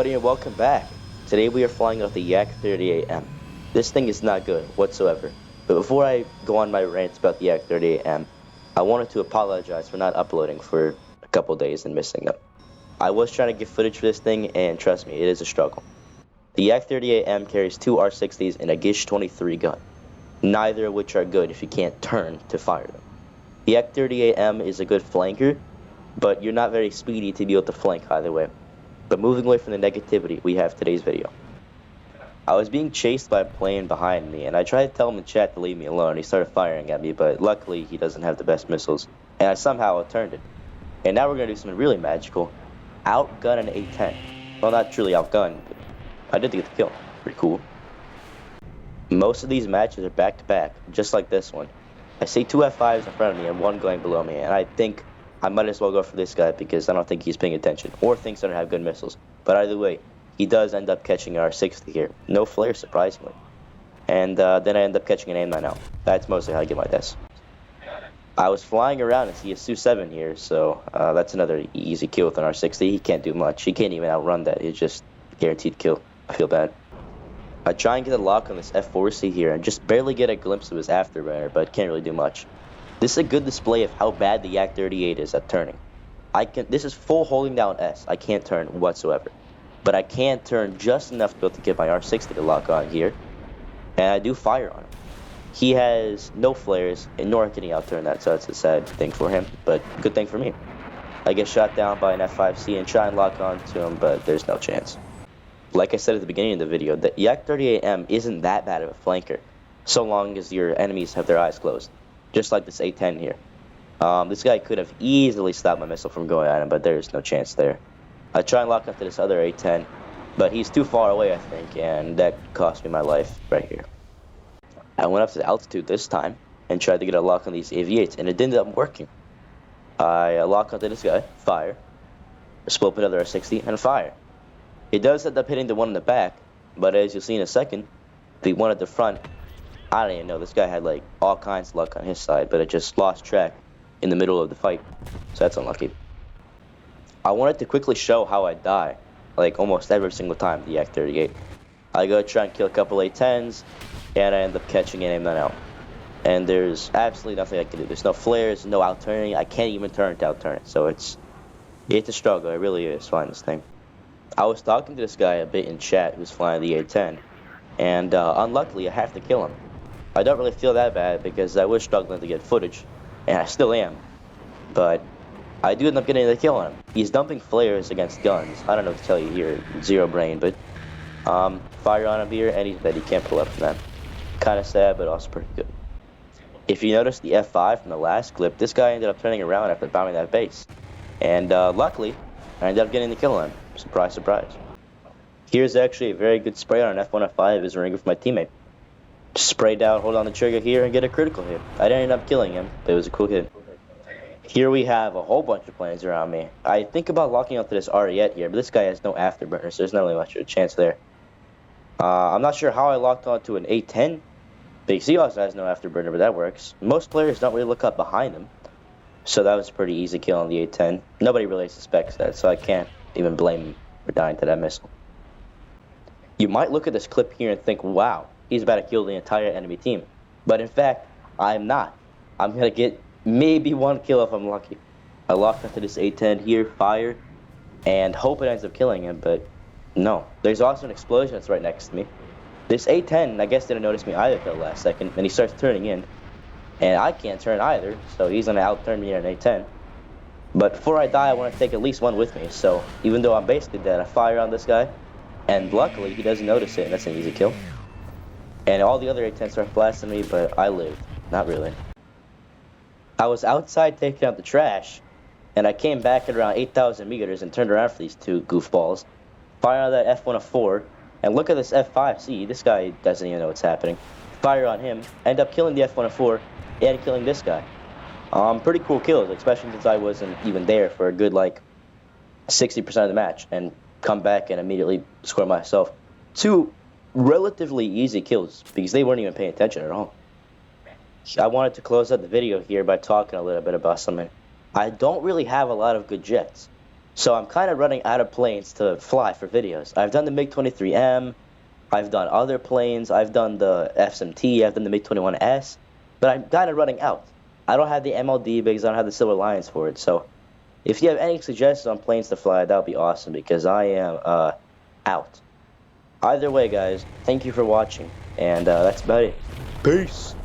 everybody, and welcome back. Today we are flying off the Yak-38M. This thing is not good whatsoever. But before I go on my rant about the Yak-38M, I wanted to apologize for not uploading for a couple days and missing them. I was trying to get footage for this thing, and trust me, it is a struggle. The Yak-38M carries two R60s and a Gish-23 gun, neither of which are good if you can't turn to fire them. The Yak-38M is a good flanker, but you're not very speedy to be able to flank either way. But moving away from the negativity, we have today's video. I was being chased by a plane behind me, and I tried to tell him in chat to leave me alone. He started firing at me, but luckily he doesn't have the best missiles, and I somehow outturned it. And now we're going to do something really magical. Outgun an A-10. Well, not truly outgun, but I did get the kill. Pretty cool. Most of these matches are back-to-back, just like this one. I see two F5s in front of me and one going below me, and I think I might as well go for this guy because I don't think he's paying attention or thinks I don't have good missiles. But either way, he does end up catching an R60 here. No flare, surprisingly. And then I end up catching an A9 out. That's mostly how I get my deaths. I was flying around and see a Su-7 here, so that's another easy kill with an R60. He can't do much. He can't even outrun that. It's just guaranteed kill. I feel bad. I try and get a lock on this F4C here and just barely get a glimpse of his afterburner, but can't really do much. This is a good display of how bad the Yak-38 is at turning. This is full holding down S. I can't turn whatsoever. But I can turn just enough to be able to get my R60 to lock on here. And I do fire on him. He has no flares, and nor can he outturn that, so that's a sad thing for him, but good thing for me. I get shot down by an F5C and try and lock on to him, but there's no chance. Like I said at the beginning of the video, the Yak-38M isn't that bad of a flanker, so long as your enemies have their eyes closed. Just like this A-10 here. This guy could have easily stopped my missile from going at him, but there's no chance there. I try and lock onto this other A-10, but he's too far away, I think, and that cost me my life right here. I went up to the altitude this time and tried to get a lock on these AV-8s, and it ended up working. I lock onto this guy, fire, split up another R60, and fire. It does end up hitting the one in the back, but as you'll see in a second, the one at the front, I don't even know. This guy had like all kinds of luck on his side, but it just lost track in the middle of the fight. So that's unlucky. I wanted to quickly show how I die, like almost every single time, the Yak-38. I go try and kill a couple A-10s, and I end up catching an A9 out. And there's absolutely nothing I can do. There's no flares, no out-turning. I can't even turn to out-turn it. So it's a struggle. It really is flying this thing. I was talking to this guy a bit in chat who's flying the A-10, and unluckily I have to kill him. I don't really feel that bad because I was struggling to get footage, and I still am. But I do end up getting the kill on him. He's dumping flares against guns. I don't know what to tell you here, zero brain, but fire on him here, and he's dead. He can't pull up from that. Kind of sad, but also pretty good. If you notice the F5 from the last clip, this guy ended up turning around after bombing that base. And luckily, I ended up getting the kill on him. Surprise, surprise. Here's actually a very good spray on an F1F5 as a ringer for my teammate. Spray down, hold on the trigger here, and get a critical hit. I didn't end up killing him, but it was a cool hit. Here we have a whole bunch of planes around me. I think about locking onto this Ariete here, but this guy has no afterburner, so there's not really much of a chance there. I'm not sure how I locked onto an A-10. But he also has no afterburner, but that works. Most players don't really look up behind him, so that was a pretty easy kill on the A-10. Nobody really suspects that, so I can't even blame him for dying to that missile. You might look at this clip here and think, wow, he's about to kill the entire enemy team. But in fact, I'm not. I'm going to get maybe one kill if I'm lucky. I locked onto this A-10 here, fire, and hope it ends up killing him, but no. There's also an explosion that's right next to me. This A-10, I guess, didn't notice me either for the last second, and he starts turning in. And I can't turn either, so he's going to out-turn me in an A-10. But before I die, I want to take at least one with me, so even though I'm basically dead, I fire on this guy, and luckily he doesn't notice it, and that's an easy kill. And all the other A-10s start blasting me, but I lived. Not really. I was outside taking out the trash, and I came back at around 8,000 meters and turned around for these two goofballs. Fire on that F1F4, and look at this F5. See, this guy doesn't even know what's happening. Fire on him, end up killing the F1F4, and killing this guy. Pretty cool kills, especially since I wasn't even there for a good, like, 60% of the match, and come back and immediately score myself. Two relatively easy kills, because they weren't even paying attention at all. I wanted to close out the video here by talking a little bit about something. I don't really have a lot of good jets. So I'm kind of running out of planes to fly for videos. I've done the MiG-23M, I've done other planes, I've done the FSMT, I've done the MiG-21S, but I'm kind of running out. I don't have the MLD because I don't have the Silver Lions for it. So if you have any suggestions on planes to fly, that would be awesome because I am out. Either way, guys, thank you for watching, and that's about it. Peace.